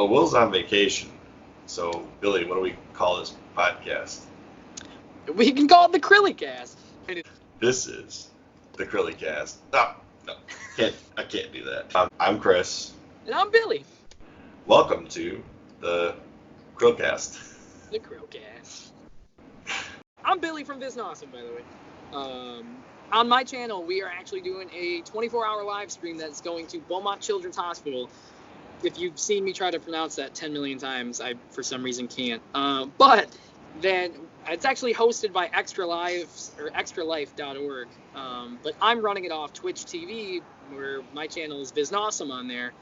Well, Will's on vacation. So, Billy, what do we call this podcast? We can call it the CHRILLCAST. This is the CHRILLCAST. No, I can't do that. I'm Chris. And I'm Billy. Welcome to the CHRILLCAST. The CHRILLCAST. I'm Billy from VISNAWesome, by the way. On my channel, we are actually doing a 24-hour live stream that's going to Beaumont Children's Hospital. If you've seen me try to pronounce that 10 million times, I, for some reason, can't. But then it's actually hosted by extralife.org. But I'm running it off Twitch TV, where my channel is VISNAWesome on there.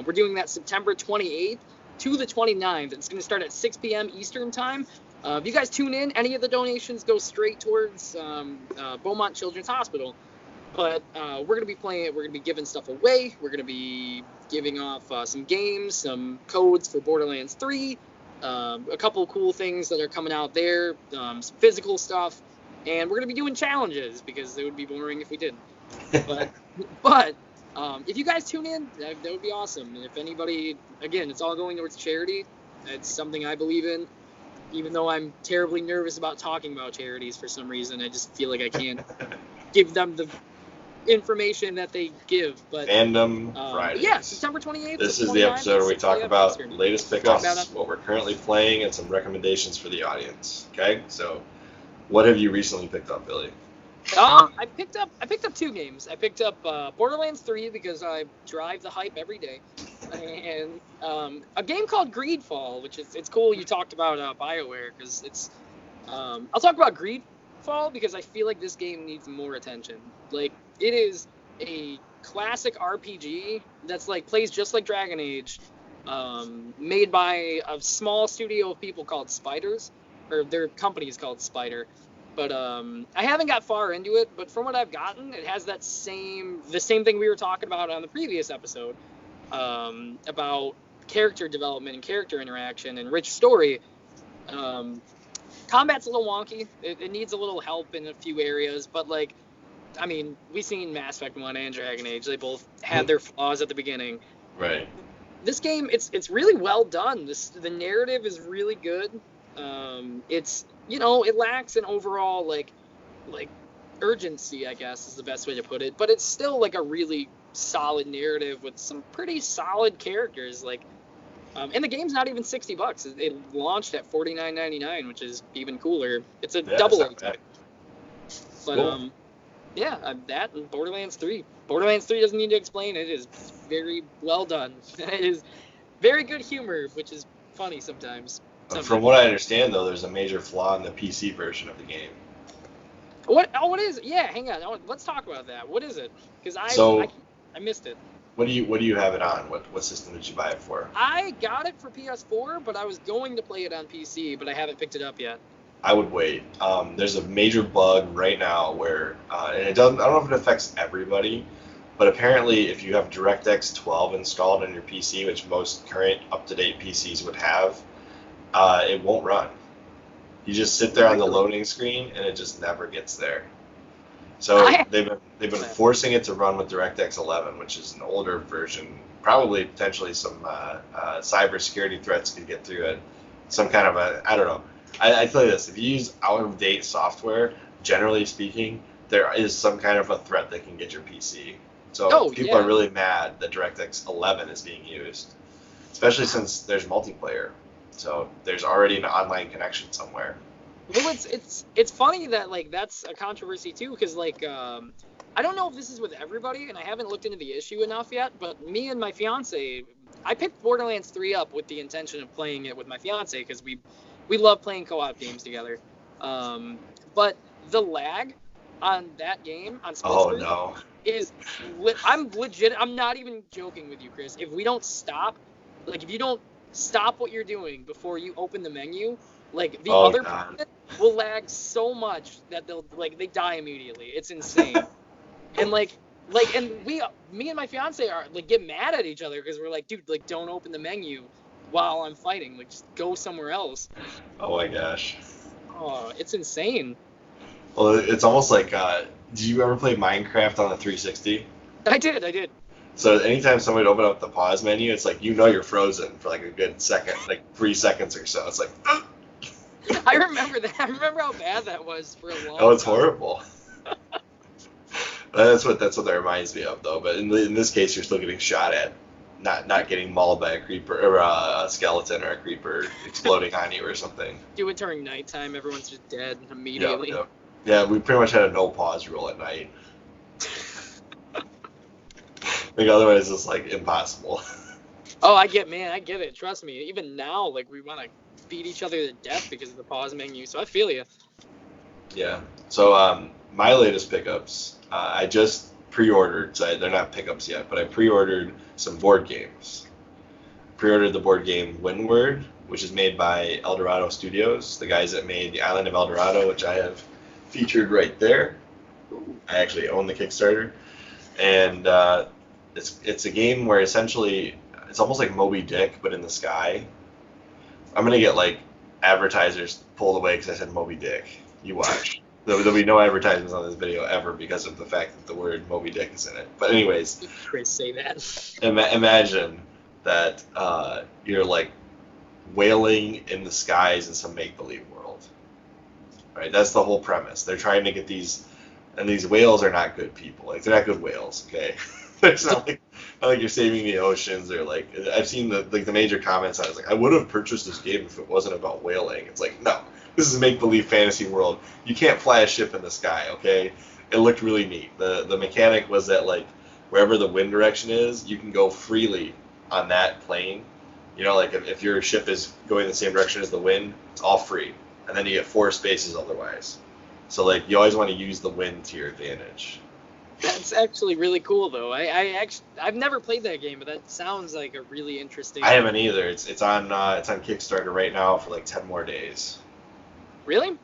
We're doing that September 28th to the 29th. It's going to start at 6 p.m. Eastern time. If you guys tune in, any of the donations go straight towards Beaumont Children's Hospital. But we're going to be playing it. We're going to be giving stuff away. We're going to be giving off some games, some codes for Borderlands 3, a couple of cool things that are coming out there, some physical stuff, and we're going to be doing challenges because it would be boring if we didn't. But if you guys tune in, that would be awesome. And if anybody, again, it's all going towards charity. It's something I believe in. Even though I'm terribly nervous about talking about charities for some reason, I just feel like I can't give them the information that they give. But Fandom Friday. Yeah, September 28th. This is the episode where we talk about latest pickups, what we're currently playing, and some recommendations for the audience. Okay, so what have you recently picked up, Billy? I picked up two games. I picked up Borderlands 3 because I drive the hype every day, and a game called Greedfall, which is it's cool. You talked about BioWare because it's. I'll talk about Greedfall because I feel like this game needs more attention. Like it is a classic RPG that's like plays just like Dragon Age, made by a small studio of people called Spiders, or their company is called Spider. But I haven't got far into it, but from what I've gotten, it has the same thing we were talking about on the previous episode, about character development and character interaction and rich story. Combat's a little wonky. It needs a little help in a few areas, but like, I mean, we've seen Mass Effect 1 and Dragon Age. They both had their flaws at the beginning. Right. This game, it's really well done. The narrative is really good. It's, you know, it lacks an overall like urgency, I guess is the best way to put it, but it's still like a really solid narrative with some pretty solid characters. Like, and the game's not even $60. It launched at $49.99, which is even cooler. It's a double A type. But cool. That and Borderlands 3. Borderlands 3 doesn't need to explain. It is very well done. It is very good humor, which is funny sometimes. From what I understand, though, there's a major flaw in the PC version of the game. What? Oh, what is it? Yeah, hang on. Let's talk about that. What is it? Because I missed it. What do you have it on? What system did you buy it for? I got it for PS4, but I was going to play it on PC, but I haven't picked it up yet. I would wait. There's a major bug right now where, and it doesn't. I don't know if it affects everybody, but apparently, if you have DirectX 12 installed on your PC, which most current up-to-date PCs would have, it won't run. You just sit there on the loading screen, and it just never gets there. So they've been forcing it to run with DirectX 11, which is an older version. Probably potentially some cybersecurity threats could get through it. Some kind of I don't know. I tell you this: if you use out-of-date software, generally speaking, there is some kind of a threat that can get your PC. So people are really mad that DirectX 11 is being used, especially since there's multiplayer. So there's already an online connection somewhere. Well, it's funny that like that's a controversy too, because like I don't know if this is with everybody, and I haven't looked into the issue enough yet. But me and my fiance, I picked Borderlands 3 up with the intention of playing it with my fiance because we love playing co-op games together. But the lag on that game on split screen is I'm legit. I'm not even joking with you, Chris. If we don't stop, like if you don't stop what you're doing before you open the menu, like the other person will lag so much that they die immediately. It's insane. And me and my fiance are like get mad at each other because we're like, dude, like don't open the menu while I'm fighting. Like just go somewhere else. Oh my gosh. Oh, it's insane. Well, it's almost like did you ever play Minecraft on the 360? I did. So anytime somebody open up the pause menu, it's like you're frozen for like a good second, like 3 seconds or so. It's like, I remember that. I remember how bad that was for a long time. oh, it's horrible. That's what that reminds me of, though. But in this case, you're still getting shot at, not getting mauled by a creeper or a skeleton or a creeper exploding on you or something. Do it during nighttime. Everyone's just dead immediately. Yep. Yeah, we pretty much had a no pause rule at night. Like otherwise, it's like impossible. Oh, I get it. Trust me. Even now, like we want to beat each other to death because of the pause menu. So I feel you. Yeah. So my latest pickups, I just pre-ordered. So they're not pickups yet, but I pre-ordered some board games. Pre-ordered the board game Windward, which is made by Eldorado Studios, the guys that made the Island of Eldorado, which I have featured right there. I actually own the Kickstarter, and it's a game where essentially it's almost like Moby Dick, but in the sky. I'm gonna get like advertisers pulled away because I said Moby Dick. You watch. There'll be no advertisements on this video ever because of the fact that the word Moby Dick is in it. But anyways, Chris, say that. Imagine that you're like whaling in the skies in some make-believe world. Right? That's the whole premise. They're trying to get these, and these whales are not good people. Like they're not good whales. Okay. It's not like you're saving the oceans or like I've seen the major comments on it. It's like I would have purchased this game if it wasn't about whaling. It's like no, this is a make-believe fantasy world. You can't fly a ship in the sky. Okay, it looked really neat. The mechanic was that like wherever the wind direction is, you can go freely on that plane. You know, like if your ship is going the same direction as the wind, it's all free, and then you get 4 spaces otherwise. So like you always want to use the wind to your advantage. That's actually really cool, though. I've never played that game, but that sounds like a really interesting. I haven't either. It's on Kickstarter right now for like 10 more days. Really?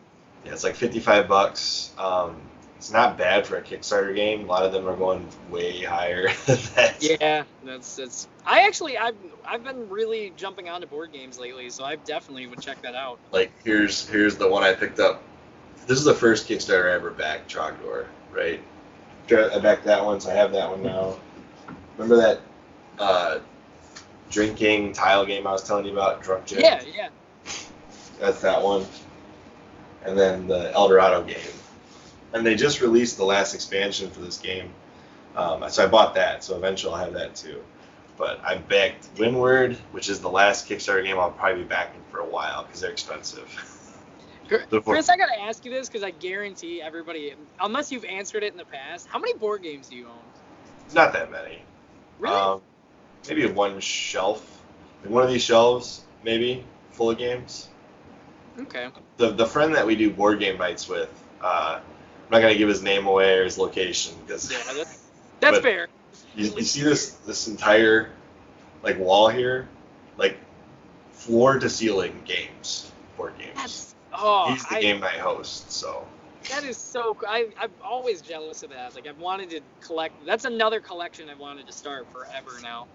Yeah, it's like $55. It's not bad for a Kickstarter game. A lot of them are going way higher than that. Yeah, that's. I've been really jumping onto board games lately, so I definitely would check that out. Like here's the one I picked up. This is the first Kickstarter I ever backed, Trogdor, right? I backed that one, so I have that one now. Remember that drinking tile game I was telling you about, Drunk Gin? Yeah. That's that one. And then the Eldorado game. And they just released the last expansion for this game. So I bought that, so eventually I'll have that too. But I backed Windward, which is the last Kickstarter game I'll probably be backing for a while because they're expensive. Chris, I gotta ask you this because I guarantee everybody, unless you've answered it in the past, how many board games do you own? Not that many. Really? Maybe one shelf. Like one of these shelves, maybe, full of games. Okay. The friend that we do board game nights with, I'm not gonna give his name away or his location because. Yeah, that's fair. You see this entire like wall here, like floor to ceiling games, board games. He's the game night host, so. That is so cool. I'm always jealous of that. Like I've wanted to collect. That's another collection I've wanted to start forever now.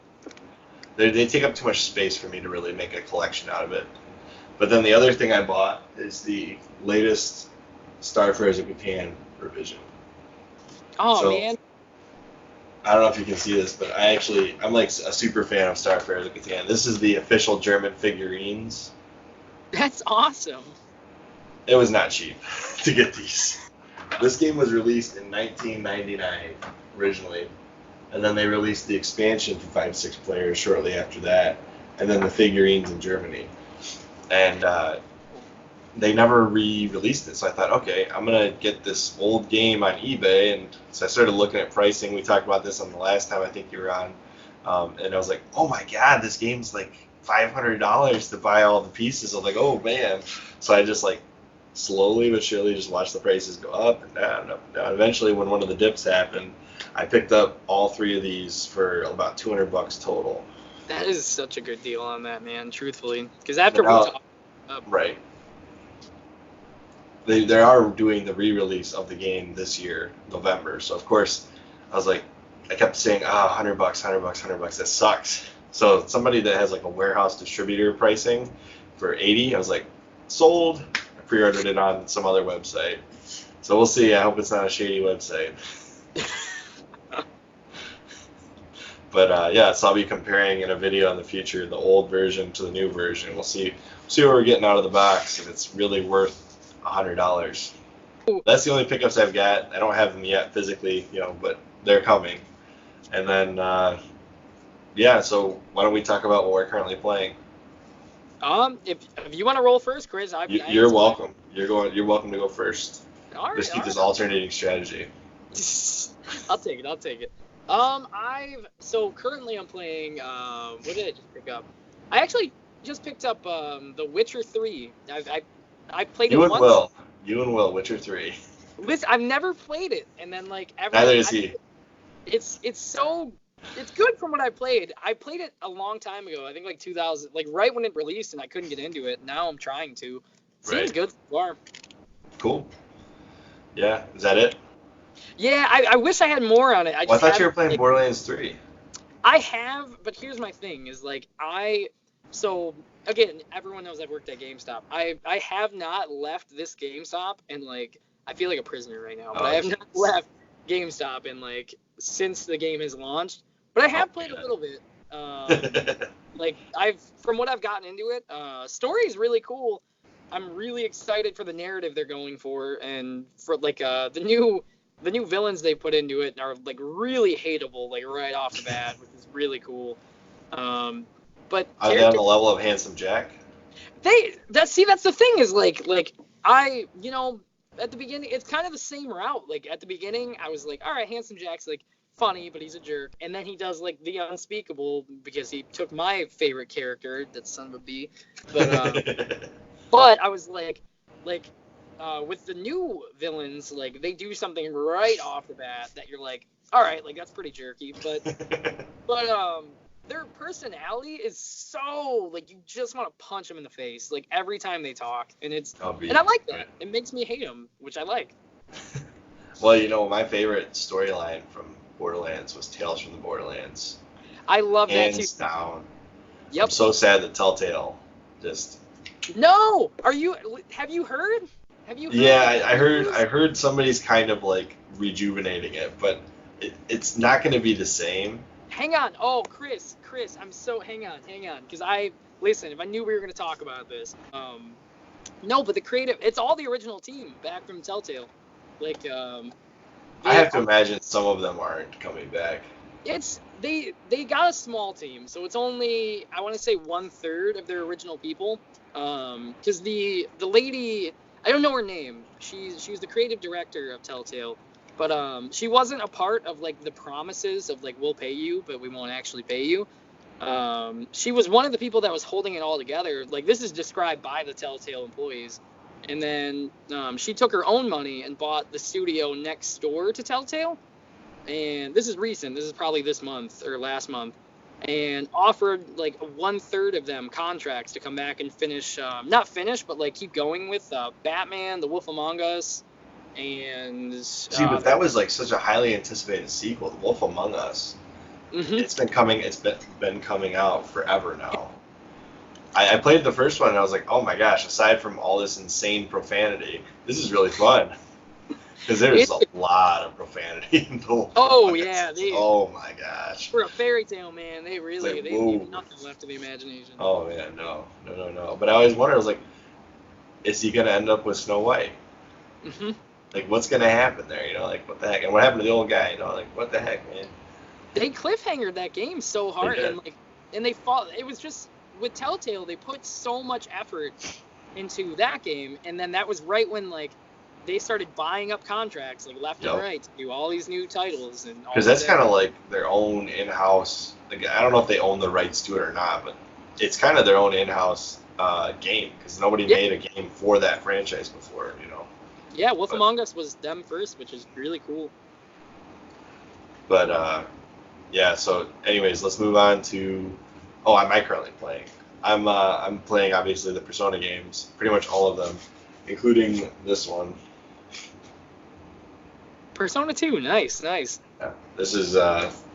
They take up too much space for me to really make a collection out of it. But then the other thing I bought is the latest Starfarer of Catan revision. Oh, so, man. I don't know if you can see this, but I'm like a super fan of Starfarer of Catan. This is the official German figurines. That's awesome. It was not cheap to get these. This game was released in 1999 originally, and then they released the expansion for 5-6 players shortly after that, and then the figurines in Germany. And they never re-released it, so I thought, okay, I'm going to get this old game on eBay, and so I started looking at pricing. We talked about this on the last time I think you were on, and I was like, oh my god, this game's like $500 to buy all the pieces. I was like, oh man. So I just like slowly but surely just watched the prices go up and down, up and down. Eventually, when one of the dips happened, I picked up all 3 of these for about $200 total. That is such a good deal on that, man, truthfully. Because after we talked... Right. They are doing the re-release of the game this year, November. So, of course, I was like, I kept saying, $100, $100, that sucks. So somebody that has like a warehouse distributor pricing for $80, I was like, sold. I pre-ordered it on some other website. So we'll see. I hope it's not a shady website. But yeah, so I'll be comparing in a video in the future the old version to the new version. We'll see what we're getting out of the box, if it's really worth $100. That's the only pickups I've got. I don't have them yet physically, but they're coming. And then yeah, so why don't we talk about what we're currently playing? If you want to roll first, Chris, You're welcome. You're welcome to go first. All right. Just keep this alternating strategy. I'll take it. Currently I'm playing. What did I just pick up? I actually just picked up The Witcher 3. I played it once. You and Will, Witcher 3. Listen, I've never played it, and then neither is he. It's good from what I played. I played it a long time ago. I think 2000, right when it released, and I couldn't get into it. Now I'm trying to. Seems good so far. Cool. Yeah, is that it? Yeah, I wish I had more on it. I thought you were playing Borderlands 3. I have, but here's my thing: is again, everyone knows I've worked at GameStop. I have not left this GameStop, and I feel like a prisoner right now. But I have not left GameStop in since the game has launched. But I have played a little bit. From what I've gotten into it, story is really cool. I'm really excited for the narrative they're going for, and for the new villains they put into it are really hateable right off the bat, which is really cool. But are they on the level of Handsome Jack? That's the thing is at the beginning it's kind of the same route. At the beginning I was all right, Handsome Jack's funny, but he's a jerk, and then he does the unspeakable because he took my favorite character, that son of a bee. But but I was with the new villains, they do something right off the bat that you're all right, that's pretty jerky, but their personality is so you just want to punch them in the face every time they talk, and I like that. It makes me hate them, which I like. Well, my favorite storyline from Borderlands was Tales from the Borderlands. I love that too. Hands down. Yep. I'm so sad that Telltale just. No, have you heard? Yeah, I heard somebody's kind of rejuvenating it, but it's not going to be the same. Hang on. Oh, Chris, hang on. Because listen, if I knew we were going to talk about this. No, but the creative, it's all the original team back from Telltale. I have to imagine some of them aren't coming back. They got a small team, so it's only, I want to say 1/3 of their original people. Because the lady, I don't know her name. She was the creative director of Telltale, but she wasn't a part of the promises of we'll pay you, but we won't actually pay you. She was one of the people that was holding it all together. This is described by the Telltale employees. And then she took her own money and bought the studio next door to Telltale. And this is recent. This is probably this month or last month. And offered 1/3 of them contracts to come back and finish, not finish, but keep going with Batman, The Wolf Among Us, and. See, but that was such a highly anticipated sequel, The Wolf Among Us. Mm-hmm. It's been coming out forever now. I played the first one and I was oh my gosh, aside from all this insane profanity, this is really fun. Because there's a lot of profanity in the Wolf Among Us. Oh my gosh. For a fairy tale, man, they leave nothing left to the imagination. Oh man, no. But I always wonder, I was is he gonna end up with Snow White? Mm-hmm. What's gonna happen there? What the heck? And what happened to the old guy? What the heck, man? They cliffhangered that game so hard, and they fought. It was just with Telltale, they put so much effort into that game, and then that was right when they started buying up contracts left and right to do all these new titles and. Because that's kind of their own in-house. I don't know if they own the rights to it or not, but it's kind of their own in-house game because nobody made a game for that franchise before, Yeah, Wolf Among Us was them first, which is really cool. But yeah. So, anyways, let's move on to. Oh, am I currently playing? I'm playing obviously the Persona games, pretty much all of them, including this one. Persona 2, nice. Yeah, this is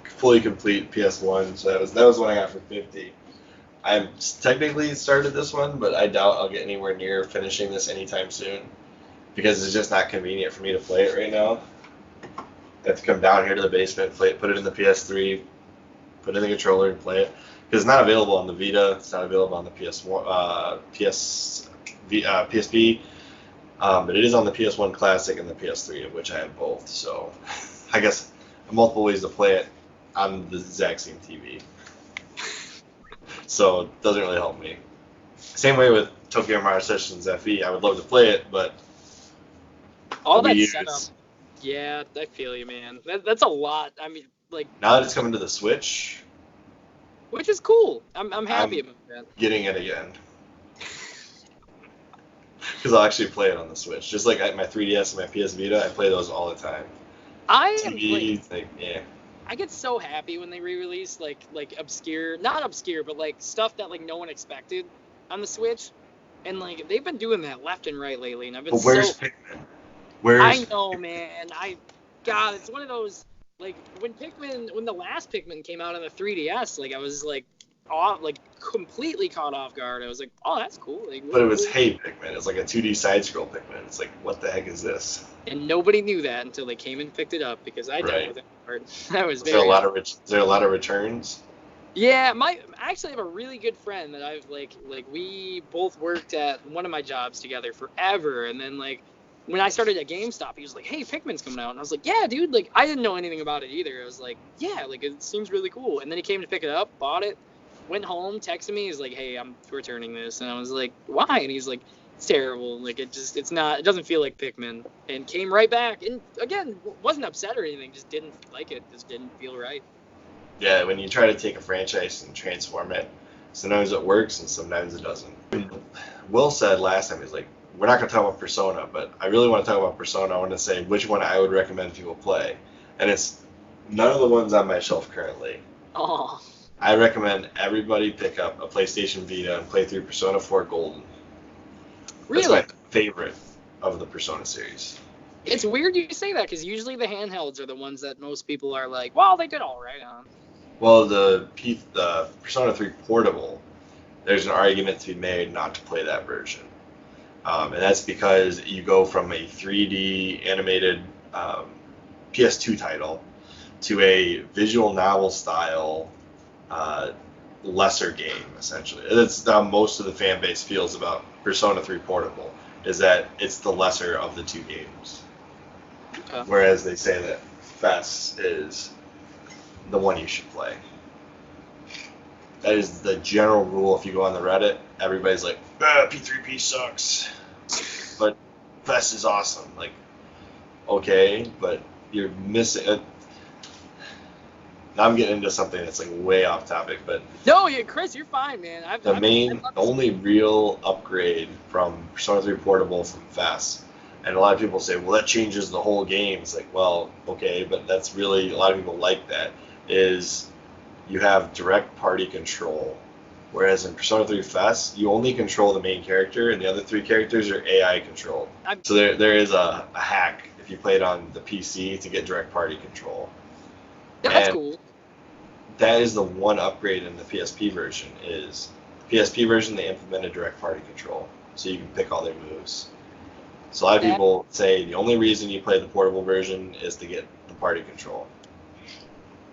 fully complete PS1, so that was what I got for $50. I've technically started this one, but I doubt I'll get anywhere near finishing this anytime soon because it's just not convenient for me to play it right now. I have to come down here to the basement, put it in the PS3, put in the controller and play it. Because it's not available on the Vita, it's not available on the PSP, but it is on the PS1 Classic and the PS3, of which I have both. So I guess multiple ways to play it on the exact same TV. So it doesn't really help me. Same way with Tokyo Mario Sessions FE. I would love to play it, but all that setup. Yeah, I feel you, man. That's a lot. I mean, like now that it's coming to the Switch, which is cool. I'm happy about that. Getting it again. Because I'll actually play it on the Switch. Just like my 3DS and my PS Vita, I play those all the time. I get so happy when they re-release like obscure, not obscure, but like stuff that like no one expected on the Switch, and like they've been doing that left and right lately, and I've been where's Pikmin? I know, man. God, it's one of those like when the last Pikmin came out on the 3DS, like I was like completely caught off guard. I was like, oh, that's cool. Like, but it was Hey Pikmin. It's like a 2D side-scroll Pikmin. It's like, what the heck is this? And nobody knew that until they came and picked it up because I dealt with it hard. That was very. Is there a lot of returns? Yeah, I actually have a really good friend that I've like we both worked at one of my jobs together forever, and then like when I started at GameStop, he was like, hey, Pikmin's coming out, and I was like, yeah, dude, like I didn't know anything about it either. I was like, yeah, like it seems really cool, and then he came to pick it up, bought it. Went home, texted me, he's like, hey, I'm returning this, and I was like, why? And he's like, it's terrible, like it doesn't feel like Pikmin, and came right back, and again, wasn't upset or anything, just didn't like it, just didn't feel right. Yeah, when you try to take a franchise and transform it, sometimes it works and sometimes it doesn't. Will said last time, he's like, we're not going to talk about Persona, but I really want to talk about Persona. I want to say which one I would recommend people play, and it's none of the ones on my shelf currently. Oh. I recommend everybody pick up a PlayStation Vita and play through Persona 4 Golden. Really? That's my favorite of the Persona series. It's weird you say that, because usually the handhelds are the ones that most people are like, well, they did all right on. Well, the Persona 3 Portable, there's an argument to be made not to play that version. And that's because you go from a 3D animated PS2 title to a visual novel style lesser game, essentially. That's how most of the fan base feels about Persona 3 Portable, is that it's the lesser of the two games. Whereas they say that FES is the one you should play. That is the general rule. If you go on the Reddit, everybody's like, P3P sucks, but FES is awesome. Like, okay, but you're missing it. Now I'm getting into something that's like way off topic, but no, Chris, you're fine, man. The only real upgrade from Persona 3 Portable from FES, and a lot of people say, well, that changes the whole game. It's like, well, okay, but that's really, a lot of people like that, is you have direct party control. Whereas in Persona 3 FES, you only control the main character, and the other three characters are AI controlled. So there is a hack if you play it on the PC to get direct party control. Yeah, that's cool. That is the one upgrade in the PSP version. Is the PSP version, they implemented direct party control, so you can pick all their moves. So a lot of people say the only reason you play the portable version is to get the party control.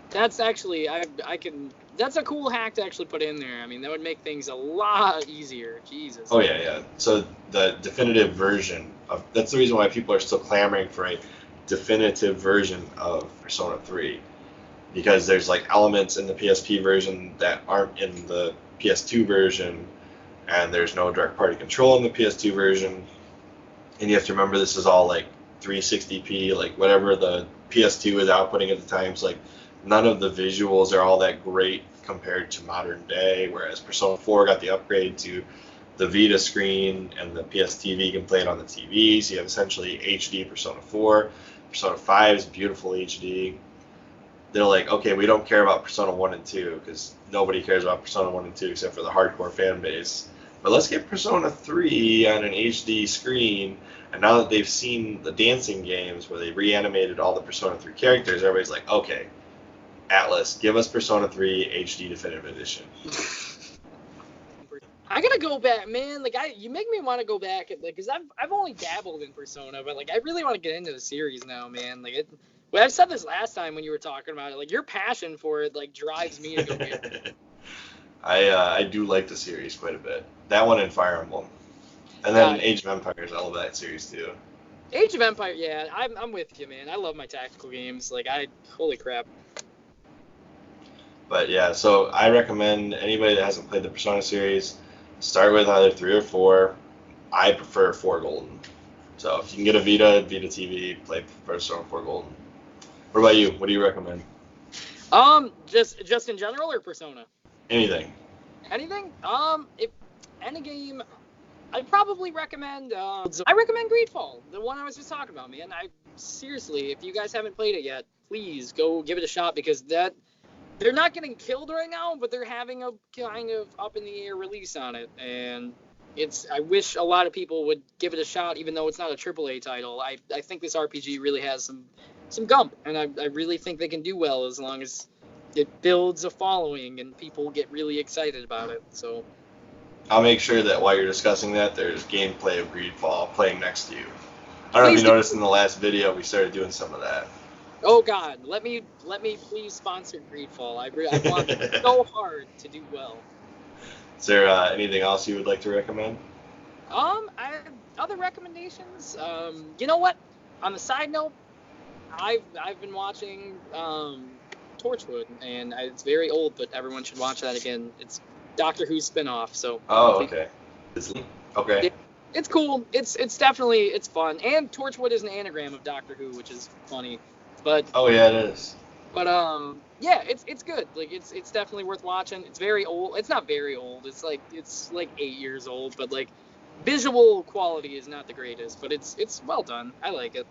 That's actually that's a cool hack to actually put in there. I mean, that would make things a lot easier. Jesus. Oh yeah. So the definitive version of, that's the reason why people are still clamoring for a definitive version of Persona 3. Because there's like elements in the PSP version that aren't in the PS2 version, and there's no direct party control in the PS2 version. And you have to remember, this is all like 360p, like whatever the PS2 is outputting at the time. So like none of the visuals are all that great compared to modern day. Whereas Persona 4 got the upgrade to the Vita screen, and the PS TV can play it on the TV. So you have essentially HD Persona 4. Persona 5 is beautiful HD. They're like, okay, we don't care about Persona 1 and 2, because nobody cares about Persona 1 and 2 except for the hardcore fan base. But let's get Persona 3 on an HD screen, and now that they've seen the dancing games where they reanimated all the Persona 3 characters, everybody's like, okay, Atlas, give us Persona 3 HD Definitive Edition. I gotta go back, man. Like, you make me want to go back, because I've only dabbled in Persona, but like I really want to get into the series now, man. Like Well, I've said this last time when you were talking about it. Like, your passion for it, like, drives me to go get it. I do like the series quite a bit. That one and Fire Emblem, and then Age of Empires. I love that series too. Age of Empire, yeah, I'm with you, man. I love my tactical games. Like, holy crap. But yeah, so I recommend anybody that hasn't played the Persona series, start with either 3 or 4. I prefer 4 Golden. So if you can get a Vita TV, play Persona 4 Golden. What about you? What do you recommend? Just in general or Persona? Anything. Anything? If any game, I'd probably recommend. I recommend Greedfall, the one I was just talking about, man. Seriously, if you guys haven't played it yet, please go give it a shot because they're not getting killed right now, but they're having a kind of up in the air release on it, and I wish a lot of people would give it a shot, even though it's not a AAA title. I think this RPG really has some gump, and I really think they can do well as long as it builds a following and people get really excited about it. So I'll make sure that while you're discussing that, there's gameplay of Greedfall playing next to you. I don't know if you noticed in the last video we started doing some of that. Oh God, let me please sponsor Greedfall. I want so hard to do well. Is there anything else you would like to recommend? Other recommendations. You know what? On the side note, I've been watching Torchwood, and it's very old, but everyone should watch that again. It's Doctor Who spinoff. So. Oh, okay. Okay. It's cool. It's definitely it's fun, and Torchwood is an anagram of Doctor Who, which is funny. But oh yeah, it is. But yeah, it's good. Like it's definitely worth watching. It's very old. It's not very old. It's like 8 years old, but like visual quality is not the greatest, but it's well done. I like it.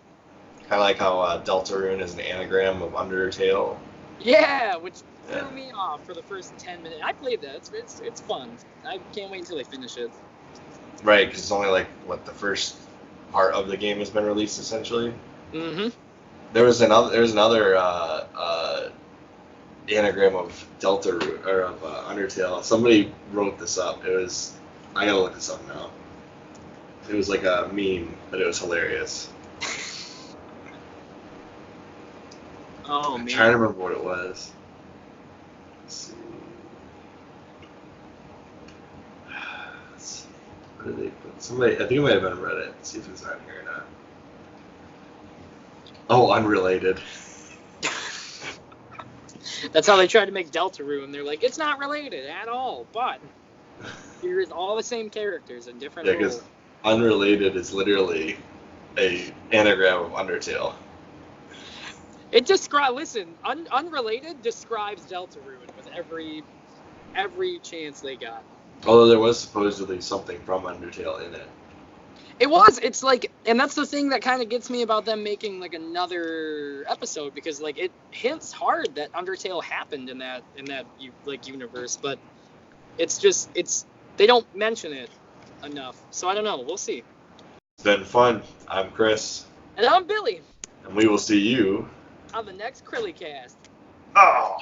Kind of like how Deltarune is an anagram of Undertale. Yeah, which threw me off for the first 10 minutes. I played that. It's fun. I can't wait until I finish it. Right, because it's only like the first part of the game has been released essentially. Mm-hmm. There was another anagram of Deltarune or of Undertale. Somebody wrote this up. I gotta look this up now. It was like a meme, but it was hilarious. Oh man. I'm trying to remember what it was. Let's see. What did they put? Somebody, I think it might have been Reddit. Let's see if it's on here or not. Oh, unrelated. That's how they tried to make Deltarune. They're like, it's not related at all, but here's all the same characters in different roles. Because unrelated is literally a anagram of Undertale. It describes. Listen, unrelated describes Deltarune with every chance they got. Although there was supposedly something from Undertale in it. It was. It's like, and that's the thing that kind of gets me about them making like another episode, because like it hints hard that Undertale happened in that like universe, but they don't mention it enough. So I don't know. We'll see. It's been fun. I'm Chris. And I'm Billy. And we will see you on the next CHRILLCAST. Oh.